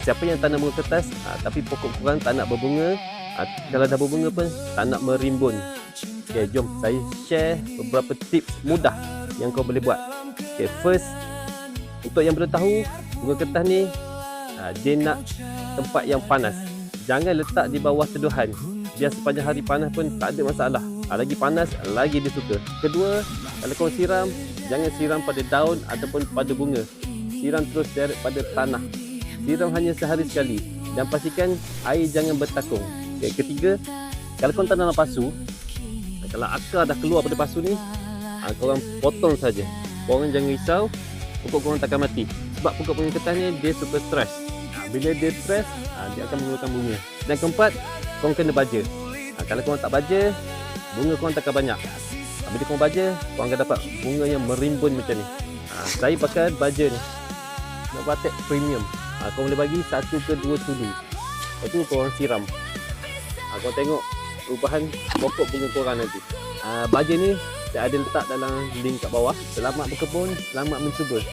siapa yang tanam bunga kertas tapi pokok korang tak nak berbunga, kalau dah berbunga pun tak nak merimbun. Okay, jom saya share beberapa tips mudah yang kau boleh buat. Okay, first, untuk yang belum tahu, bunga kertas ni dia nak tempat yang panas. Jangan letak di bawah teduhan. Biar sepanjang hari panas pun tak ada masalah. Lagi panas, lagi dia suka. Kedua, kalau kau siram, jangan siram pada daun ataupun pada bunga. Siram terus direct pada tanah. Siram hanya sehari sekali dan pastikan air jangan bertakung. Okay, ketiga, kalau kau tanam pasu, kalau akar dah keluar pada pasu ni, korang potong saja. Korang jangan risau, pokok korang takkan mati. Sebab pokok bunga kertas ni dia super stres. Bila dia stres, dia akan mengeluarkan bunga. Dan keempat, korang kena baja. Kalau korang tak baja, bunga korang takkan banyak. Bila korang baja, korang akan dapat bunga yang merimbun macam ni. Saya pakai baja ni, Batek Premium. Korang boleh bagi 1 ke 2 tulu. Lepas tu korang siram. Korang tengok perubahan pokok bunga korang nanti. Baja ni saya ada letak dalam link kat bawah. Selamat berkebun, selamat mencuba.